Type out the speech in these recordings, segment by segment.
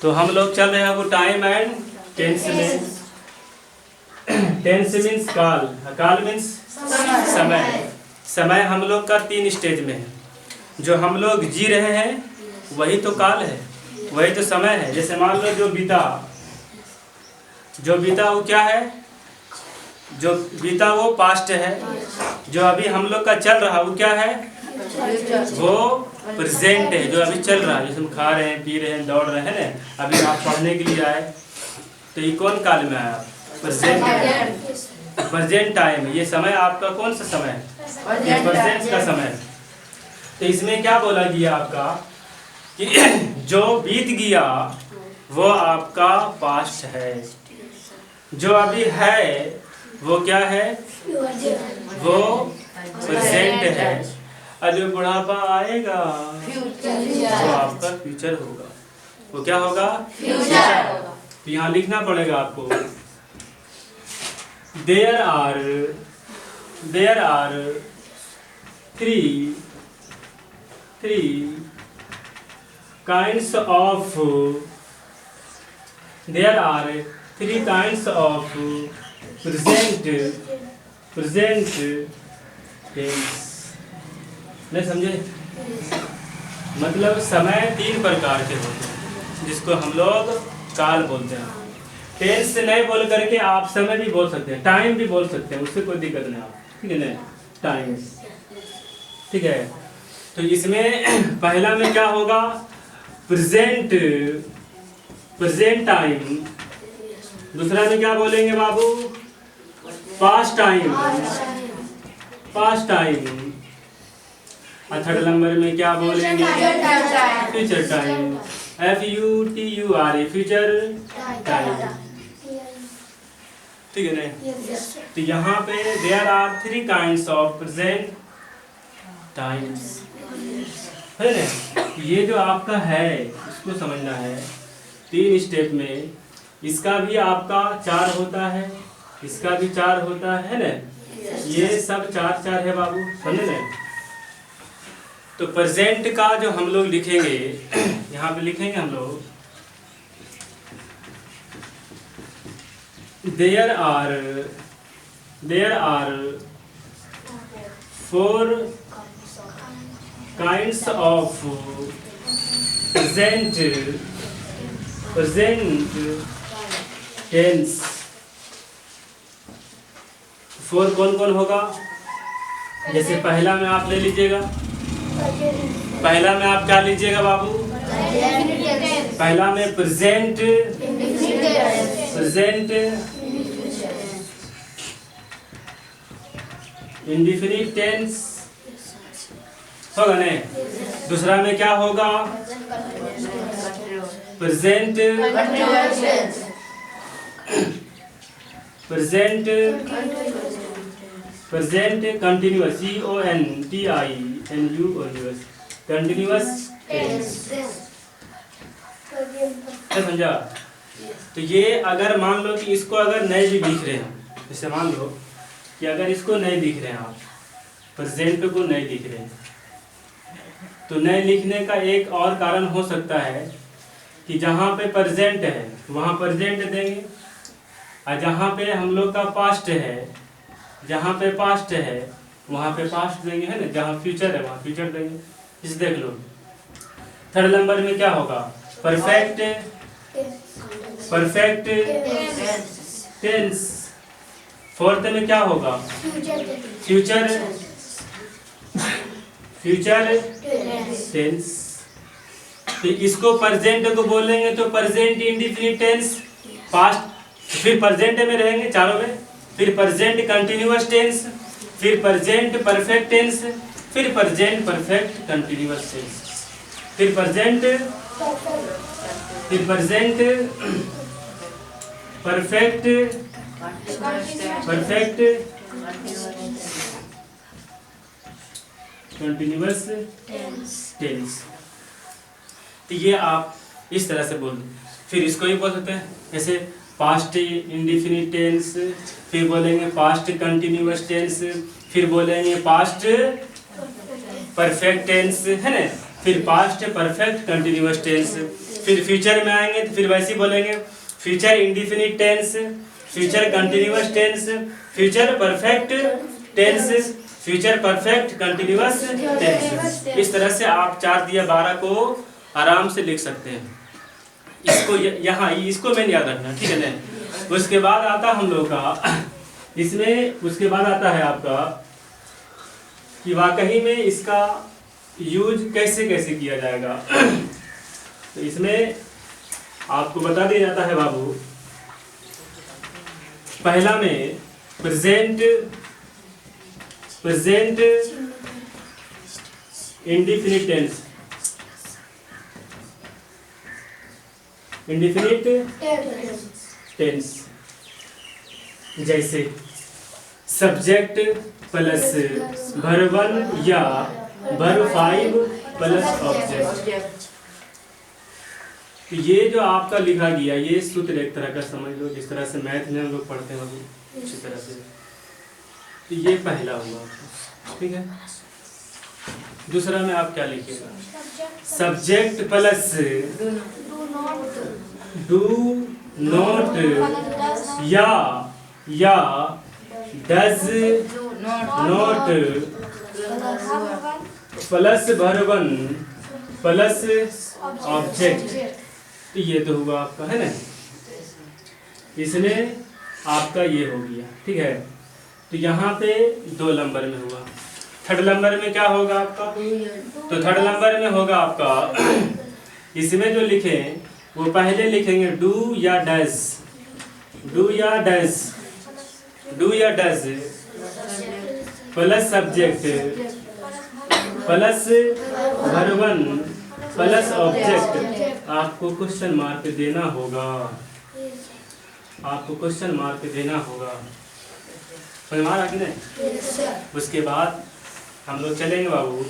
तो हम लोग चल रहे हैं वो टाइम एंड टेंस में। टेंस मीन्स काल, काल मीन्स समय। समय हम लोग का 3 स्टेज में है। जो हम लोग जी रहे हैं वही तो काल है, वही तो समय है। जैसे मान लो जो बीता वो क्या है? जो बीता वो पास्ट है। जो अभी हम लोग का चल रहा वो क्या है? वो प्रेजेंट है, जो अभी चल रहा है। जैसे हम खा रहे हैं, पी रहे हैं, दौड़ रहे हैं ना। अभी आप पढ़ने के लिए आए तो ये कौन काल में आया? प्रेजेंट है, प्रेजेंट टाइम। ये समय आपका कौन सा समय है? ये प्रेजेंट का समय है। तो इसमें क्या बोला गया आपका कि जो बीत गया वो आपका पास्ट है। जो अभी है वो क्या है? वो प्रेजेंट है। और जो बुढ़ापा आएगा वो आपका फ्यूचर होगा। वो क्या होगा? फ्यूचर। तो यहाँ लिखना पड़ेगा आपको, there are three kinds of there are 3 kinds of present tense। नहीं समझे? मतलब समय 3 प्रकार के होते हैं जिसको हम लोग काल बोलते हैं। टेंस नहीं बोल करके आप समय भी बोल सकते हैं, टाइम भी बोल सकते हैं, उससे कोई दिक्कत नहीं। आप ठीक है ना? टाइम ठीक है। तो इसमें पहला में क्या होगा? Present time. दूसरा में क्या बोलेंगे बाबू? Past time. और थर्ड नंबर में क्या बोलेंगे? Future time. FUTURE future time. ठीक है नहीं? तो यहाँ पे there are 3 kinds of present times है ना? ये जो आपका है इसको समझना है 3 स्टेप में। इसका भी आपका 4 होता है, इसका भी 4 होता है ना? ये सब 4 है बाबू, समझे ना? तो प्रेजेंट का जो हम लोग लिखेंगे यहाँ पे लिखेंगे हम लोग, there are 4 kinds of present tense. 4 कौन कौन होगा? जैसे पहला में आप ले लीजिएगा, पहला में आप क्या लीजिएगा बाबू? पहला में प्रेजेंट इंडेफिनिट टेंस होगा नहीं? दूसरा में क्या होगा? Present continuous CONTINUOUS continuous tense. समझा? तो ये अगर मान लो कि इसको अगर नहीं भी लिख रहे हैं, जैसे मान लो कि अगर इसको नहीं लिख रहे हैं आप, प्रेजेंट को नहीं लिख रहे हैं, तो नहीं लिखने का एक और कारण हो सकता है कि जहाँ पे प्रेजेंट है वहाँ प्रेजेंट देंगे, और जहाँ पे हम लोग का पास्ट है, जहाँ पे पास्ट है वहाँ पे पास्ट देंगे, है ना? जहाँ फ्यूचर है वहाँ फ्यूचर देंगे। इसे देख लो। थर्ड नंबर में क्या होगा? Perfect tense. फोर्थ में क्या होगा? Future tense. तो इसको प्रेजेंट को बोलेंगे तो प्रेजेंट इंडेफिनिट टेंस, पास्ट, फिर प्रेजेंट में रहेंगे चारों में, फिर प्रेजेंट कंटिन्यूअस टेंस, फिर प्रेजेंट परफेक्ट टेंस, फिर प्रेजेंट परफेक्ट कंटिन्यूअस टेंस, फिर प्रेजेंट परफेक्ट कंटिन्यूअस टेंस। तो ये आप इस तरह से बोल दो। फिर इसको ही बोल सकते हैं, जैसे पास्ट इंडेफिनिट टेंस, फिर बोलेंगे पास्ट कंटिन्यूअस टेंस, फिर बोलेंगे पास्ट परफेक्ट टेंस, है ना? फिर पास्ट परफेक्ट कंटिन्यूअस टेंस, फिर फ्यूचर में आएंगे तो फिर वैसे ही बोलेंगे future indefinite tense, future continuous tense, future perfect tense, future perfect continuous tense. इस तरह से आप 4 दिया 12 को आराम से लिख सकते हैं। इसको यहाँ इसको मैंने याद रखना, ठीक है ना। उसके बाद आता हम लोग का इसमें, उसके बाद आता है आपका कि वाकई में इसका यूज कैसे कैसे किया जाएगा। तो इसमें आपको बता दिया जाता है बाबू, पहला में present indefinite tense, indefinite tense जैसे सब्जेक्ट प्लस वर्ब 1 या वर्ब 5 प्लस ऑब्जेक्ट। तो ये जो आपका लिखा गया ये सूत्र एक तरह का समझ लो, जिस तरह से मैथ में हम लोग पढ़ते हैं उसी तरह से। तो ये पहला हुआ, ठीक है। दूसरा में आप क्या लिखिएगा, सब्जेक्ट प्लस डू नॉट या does not plus verb 1 plus object. तो ये तो हुआ आपका, है ना। इसमें आपका ये हो गया, ठीक है। तो यहाँ पे 2 नंबर में हुआ। थर्ड नंबर में क्या होगा आपका, तो थर्ड नंबर में होगा आपका इसमें जो लिखे वो पहले लिखेंगे डू या डज, डू या डज, डू या does plus subject plus verb 1 plus object. आपको क्वेश्चन मार्क देना होगा, आपको क्वेश्चन मार्क देना होगा, समझ में आ रहा कि नहीं। उसके बाद हम लोग चलेंगे बाबू,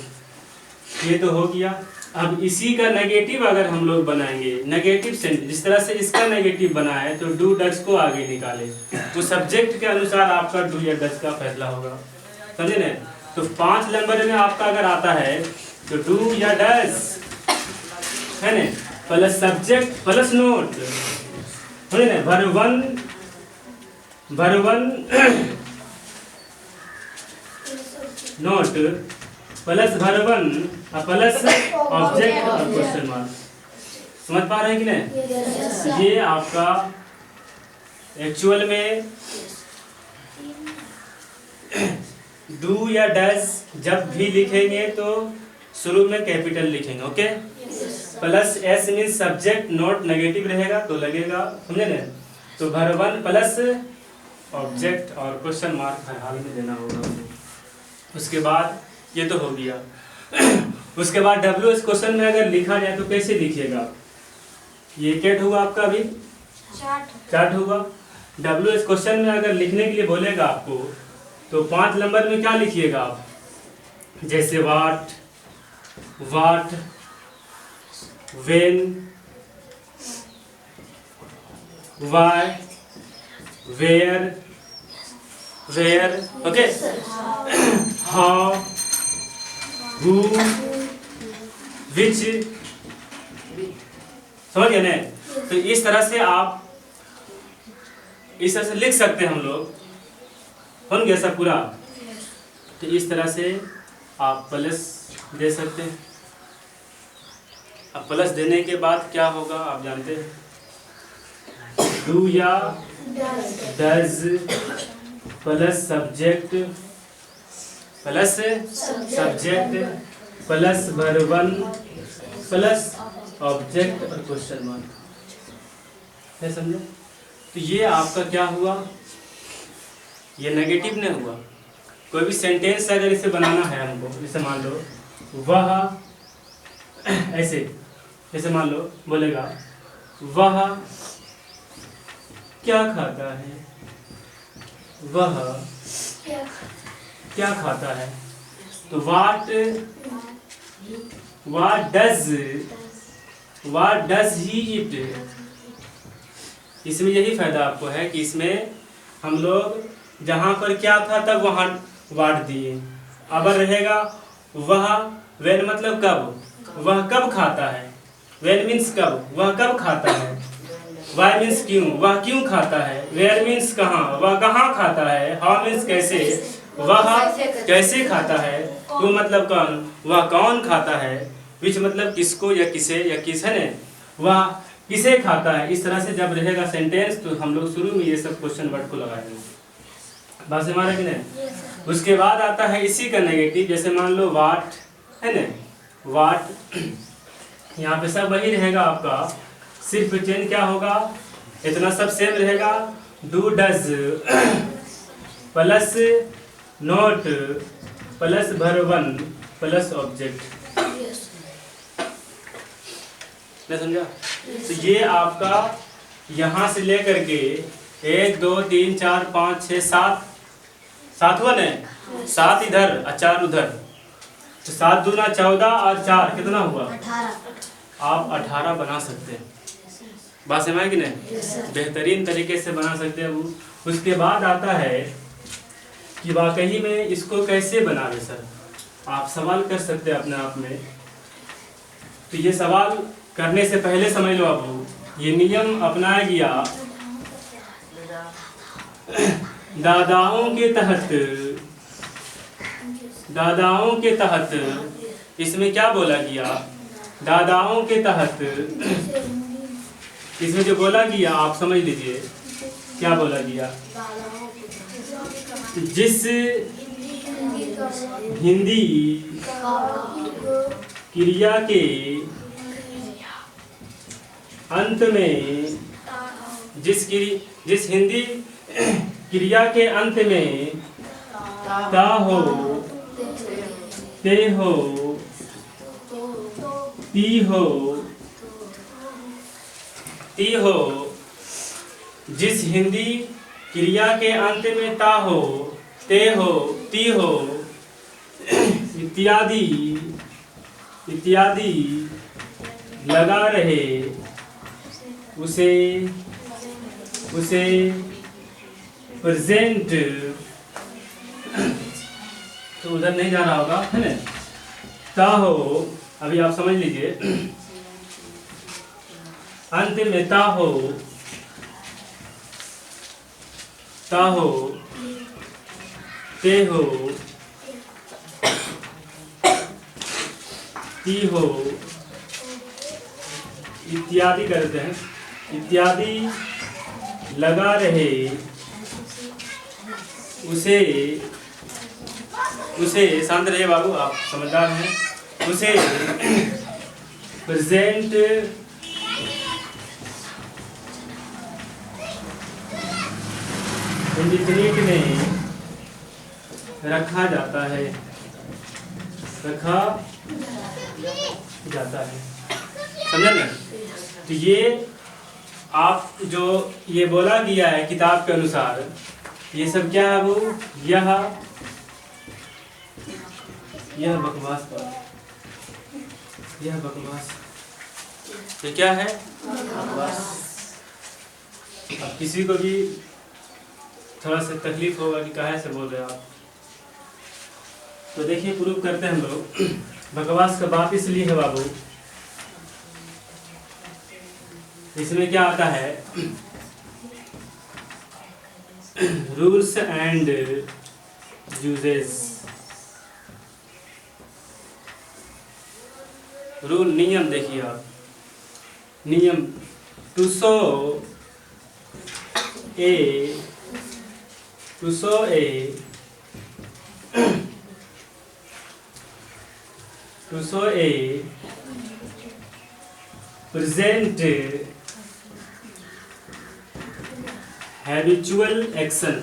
ये तो हो गया। अब इसी का नेगेटिव अगर हम लोग बनाएंगे, नेगेटिव सेंटेंस जिस तरह से इसका नेगेटिव बना है तो डू डज को आगे निकाले, तो सब्जेक्ट के अनुसार आपका डू या डज का फैसला होगा, समझे ना। तो 5 नंबर में आपका अगर आता है तो डू या डज, है ना, प्लस सब्जेक्ट प्लस नोट, है ना, verb 1 note plus verb 1 plus object और क्वेश्चन मार्क। समझ पा रहे हैं कि नहीं। ये आपका एक्चुअल में डू या डज जब भी लिखेंगे तो शुरू में कैपिटल लिखेंगे, okay. Plus S mean subject note negative रहेगा तो लगेगा, समझे ना। तो वर्ब 1 प्लस ऑब्जेक्ट और क्वेश्चन मार्क हर हाल में देना होगा। उसके बाद ये तो हो गया। उसके बाद डब्ल्यू एस क्वेश्चन में अगर लिखा जाए तो कैसे लिखिएगा, ये कैट हुआ आपका, अभी चार्ट हुआ। डब्ल्यू एस क्वेश्चन में अगर लिखने के लिए बोलेगा आपको तो 5 नंबर में क्या लिखिएगा आप, जैसे what, when, why, where, okay, how, who, which, समझ गए ना। तो इस तरह से आप इस तरह से लिख सकते हैं हम लोग, बन गया सब पूरा। तो इस तरह से आप प्लस दे सकते हैं। अब प्लस देने के बाद क्या होगा आप जानते हैं, डू या does plus subject plus verb 1 plus object और क्वेश्चन मार्क, है समझे। तो ये आपका क्या हुआ, ये नेगेटिव नहीं हुआ। कोई भी सेंटेंस अगर इसे बनाना है हमको, जैसे मान लो वह, ऐसे मान लो बोलेगा वह क्या खाता है, वह क्या खाता है। तो व्हाट डज ही ईट। इसमें यही फायदा आपको है कि इसमें हम लोग जहाँ पर क्या था तब वहाँ वाट दिए। अब रहेगा वह, वेन मतलब कब, वह कब खाता है, व्हेन मीन्स कब, वह कब खाता है। वाई मीन्स क्यों, वह क्यों खाता है। वेयर मीन्स कहाँ, वह कहाँ खाता है। हाउ मीन्स कैसे, वह कैसे खाता है। हु मतलब कौन, वह कौन खाता है। विच मतलब किसको या किसे या किस है न, वह किसे खाता है। इस तरह से जब रहेगा सेंटेंस तो हम लोग शुरू में ये सब क्वेश्चन वर्ड को लगाएंगे। बात से हमारा कि नहीं। उसके बाद आता है इसी का नेगेटिव, जैसे मान लो वाट है न, वाट, यहाँ पे सब वही रहेगा आपका, सिर्फ चेंज क्या होगा, इतना सब सेम रहेगा। Do does plus note plus verb plus object, नहीं समझा। तो ये आपका यहाँ से लेकर के 1 2 3 4 5 6 7, 7 हुआ न, 7 इधर और 4 उधर, तो 7 दूना 14 और 4 कितना हुआ 18। आप 18 बना सकते हैं। बात समझ कि नहीं, बेहतरीन तरीके से बना सकते हैं वो। उसके बाद आता है कि वाकई में इसको कैसे बनावे सर, आप सवाल कर सकते हैं अपने आप में। तो ये सवाल करने से पहले समझ लो आप, ये नियम अपनाया गया दादाओं के तहत। दादाओं के तहत इसमें क्या बोला गया, दादाओं के तहत इसमें जो बोला गया आप समझ लीजिए क्या बोला गया। जिस हिंदी क्रिया के अंत में, जिस हिंदी क्रिया के अंत में ता हो, ते हो, ती हो, ती हो, जिस हिंदी क्रिया के अंत में ता हो, ते हो, ती हो इत्यादि इत्यादि लगा रहे, उसे प्रेजेंट, तो उधर नहीं जा रहा होगा है ना, ता हो, अभी आप समझ लीजिए, अंत में ता हो, ता हो, ते हो, ती हो इत्यादि करते हैं, इत्यादि लगा रहे, उसे शांत रहिए बाबू, आप समझदार हैं, उसे प्रेजेंट इंडिफिनिट में रखा जाता है, रखा जाता है, समझे ना। तो ये आप जो ये बोला गया है किताब के अनुसार, ये सब क्या है वो, यह बकवास पर, यह बकवास, ये क्या है बकवास। अब किसी को भी थोड़ा सा तकलीफ होगा कि काहे से बोल रहे हो आप, तो देखिए प्रूव करते हैं हम लोग। बकवास का बात इसलिए है बाबू, इसमें क्या आता है, रूल्स एंड यूजेस, रूल नियम, देखिए आप नियम, to show a present habitual action,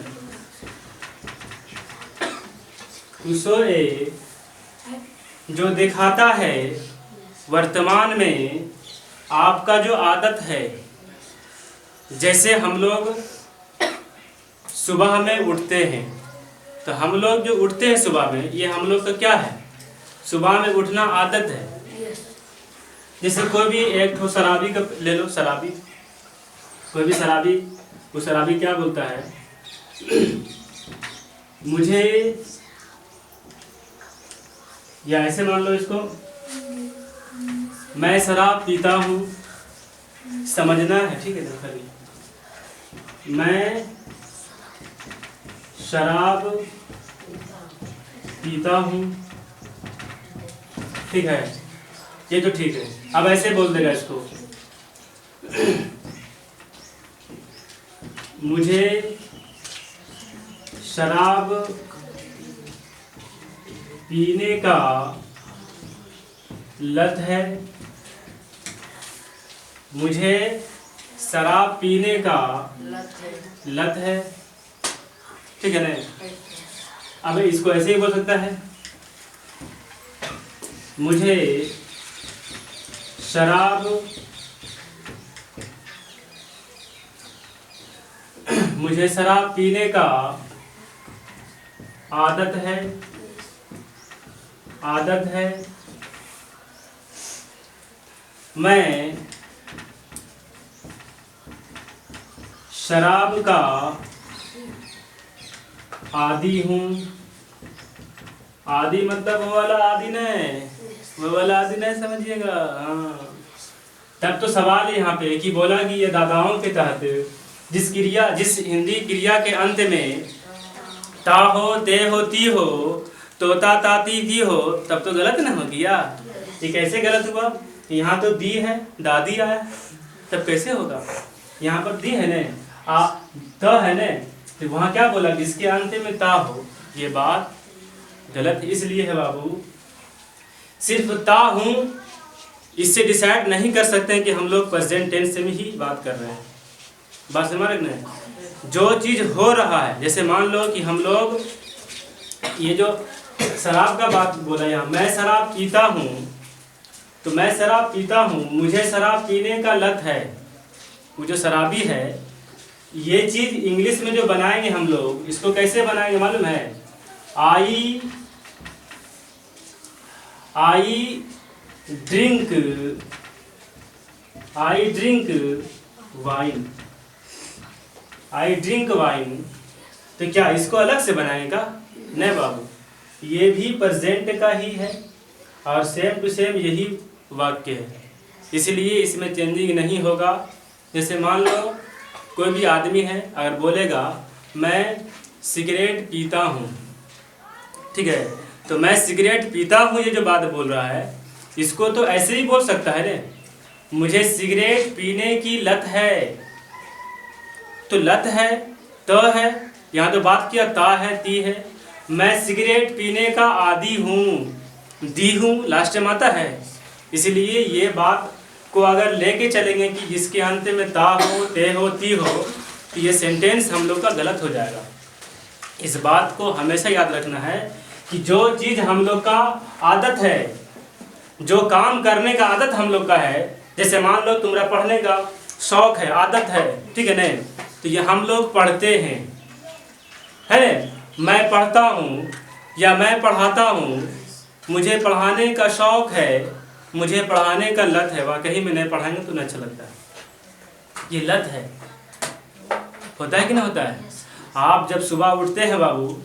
to show a जो दिखाता है वर्तमान में आपका जो आदत है। जैसे हम लोग सुबह में उठते हैं, तो हम लोग जो उठते हैं सुबह में, ये हम लोग का क्या है, सुबह में उठना आदत है। जैसे कोई भी एक ठो शराबी का ले लो, शराबी, कोई भी शराबी, वो शराबी क्या बोलता है, मुझे, या ऐसे मान लो इसको, मैं शराब पीता हूँ, समझना है, ठीक है ना खाली। मैं शराब पीता हूँ, ठीक है, ये तो ठीक है। अब ऐसे बोल देगा इसको, मुझे शराब पीने का लत है, मुझे शराब पीने का लत है, ठीक है ना। अब इसको ऐसे ही बोल सकता है, मुझे शराब पीने का आदत है, मैं शराब का आदी हूँ। आदी मतलब वो वाला आदी नहीं, वो वाला आदी नहीं, समझिएगा। हाँ, तब तो सवाल यहाँ पे कि बोला कि ये दादाओं के तहत जिस हिंदी क्रिया के अंत में ता हो, ते हो, ती हो, तोता ताती दी हो, तब तो गलत ना हो गया। ये कैसे गलत हुआ? यहाँ तो दी है, दादी आया, तब कैसे होगा? यहाँ पर दी है ने, त है ने, तो वहाँ क्या बोला कि इसके अंत में ता हो। ये बात गलत इसलिए है बाबू, सिर्फ ता हूँ इससे डिसाइड नहीं कर सकते कि हम लोग प्रेजेंट टेंस में ही बात कर रहे हैं। बात समझ रहे हैं? जो चीज़ हो रहा है, जैसे मान लो कि हम लोग ये जो शराब का बात बोला, यहाँ मैं शराब पीता हूँ, तो मैं शराब पीता हूँ, मुझे शराब पीने का लत है। वो जो शराबी है, ये चीज़ इंग्लिश में जो बनाएंगे हम लोग, इसको कैसे बनाएंगे मालूम है? I drink wine, I drink wine. तो क्या इसको अलग से बनाएगा? नहीं बाबू, ये भी प्रेजेंट का ही है और सेम टू सेम यही वाक्य है, इसलिए इसमें चेंजिंग नहीं होगा। जैसे मान लो कोई भी आदमी है, अगर बोलेगा मैं सिगरेट पीता हूँ, ठीक है, तो मैं सिगरेट पीता हूँ, ये जो बात बोल रहा है, इसको तो ऐसे ही बोल सकता है ने, मुझे सिगरेट पीने की लत है। तो लत है, त है, यहाँ तो बात किया ता है, ती है। मैं सिगरेट पीने का आदी हूँ, दी हूँ लास्ट में आता है। इसलिए ये बात को अगर लेके चलेंगे कि जिसके अंत में ता हो, ते हो, ती हो, तो ये सेंटेंस हम लोग का गलत हो जाएगा। इस बात को हमेशा याद रखना है कि जो चीज़ हम लोग का आदत है, जो काम करने का आदत हम लोग का है, जैसे मान लो तुम्हारा पढ़ने का शौक है, आदत है, ठीक है नहीं, तो ये हम लोग पढ़ते हैं, है, मैं पढ़ता हूँ या मैं पढ़ाता हूँ, मुझे पढ़ाने का शौक है, मुझे पढ़ाने का लत है। वाकई में नहीं पढ़ाएंगे तो नहीं अच्छा लगता है, ये लत है। होता है कि नहीं होता है? आप जब सुबह उठते हैं बाबू,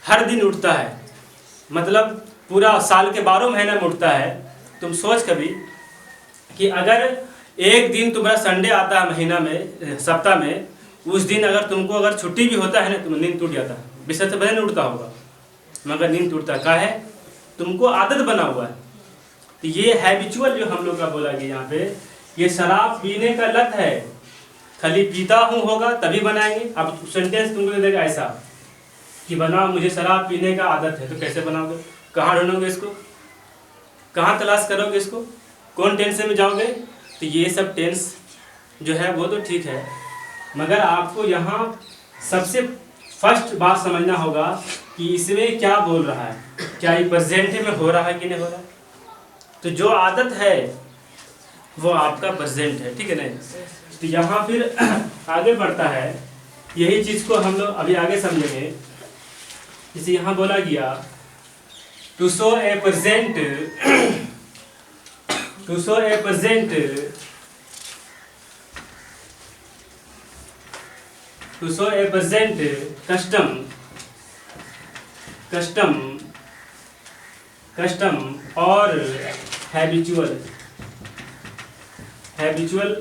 हर दिन उठता है, मतलब पूरा साल के 12 महीने में उठता है। तुम सोच कभी कि अगर एक दिन तुम्हारा संडे आता है महीना में, सप्ताह में, उस दिन अगर तुमको अगर छुट्टी भी होता है ना, तुम नींद टूट जाता है। विषय से नहीं उठता होगा, मगर नींद टूटता का है, तुमको आदत बना हुआ है। तो ये हैबिचुअल जो हम लोग का बोला गया यहाँ पे, ये शराब पीने का लत है, खाली पीता हूँ होगा तभी बनाएंगे। अब सेंटेंस तुमको दे देगा ऐसा कि बनाओ मुझे शराब पीने का आदत है, तो कैसे बनाओगे? कहाँ ढूंढोगे इसको? कहाँ तलाश करोगे इसको? कौन टेंस में जाओगे? तो ये सब टेंस जो है वो तो ठीक है, मगर आपको यहाँ सबसे फर्स्ट बात समझना होगा कि इसमें क्या बोल रहा है, क्या ये प्रेजेंट में हो रहा है कि नहीं हो रहा है। तो जो आदत है वो आपका प्रेजेंट है, ठीक है ना। तो यहाँ फिर आगे बढ़ता है, यही चीज़ को हम लोग अभी आगे समझेंगे। जैसे यहाँ बोला गया to show a present custom और हैबिचुअल। हैबिचुअल